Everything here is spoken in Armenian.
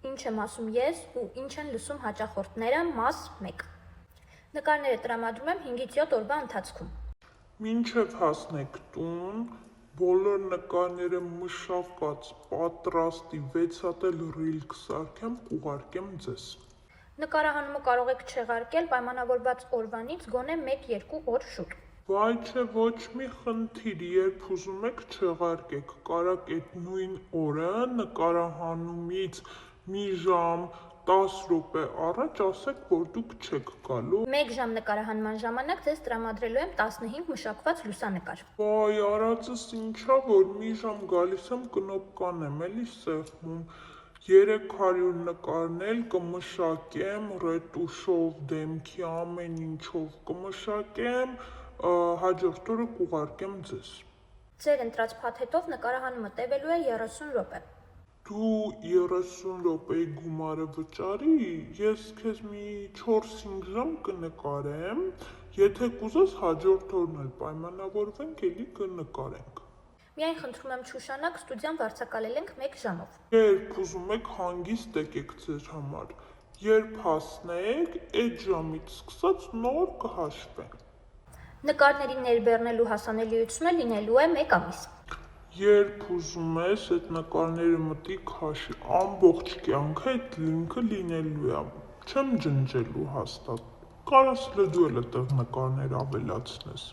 ինչ եմ ասում ես ու ինչ են լսում հաճախորդները, մաս 1։ Նկարները տրամադրում եմ 5-ից 7 օրվա ընթացքում։ Մինչև հասնեք տուն, բոլոր նկարները մշակած պատրաստի 6 հատ էլ ռիլ կսարքեմ, կուղարկեմ ձեզ։ Նկարահանումը կարող եք չեղարկել պայմանավորված օրվանից գոնե 1-2 օր շուտ։ Վայ չէ, ոչ մի խնդիր, երբ ուզում եք չեղարկեք, կարաք այդ նույն օրը նկարահանումից մի ժամ 10 րոպե առաջ ասեք, որ դուք չեք գալու։ 1 ժամ նկարահանման ժամանակ ձեզ տրամադրելու եմ 15 մշակված լուսանկար։ Վայ, արածս ինչա, որ մի ժամ գալիս եմ կնոպկան եմ էլի սեղմում, 300 նկարներ կմշակեմ, ռետուշով, դեմքի ամեն ինչով կմշակեմ, հաջորդ օրը կուղարկեմ ձեզ։ Ձեր ընտրած փաթեթով նկարահանումը տևելու է 30 րոպե։ Դու 30 րոպեի գումարը վճարի, ես քեզ մի 4-5 ժամ կնկարեմ, եթե կուզես հաջորդ օրն էլ պայմանավորվենք, էլի կնկարենք։ Միայն խնդրում եմ չուշանաք, ստուդիան վարձակալել ենք 1 ժամով։ Երբ ուզում եք հանգիստ եկեք ձեր համար, երբ հասնեք, այդ ժամից սկսած նոր կհաշվենք։ Նկարների ներբեռնելու հասանելիությունը լինելու է 1 ամիս։ Երբ ուզում ես, այդ նկարները մտի քաշի, ամբողջ կյանքը այդ լինքը լինելու է, չեմ ջնջելու հաստատ, կարաս դու էլ այդտեղ նկարներ ավելացնես։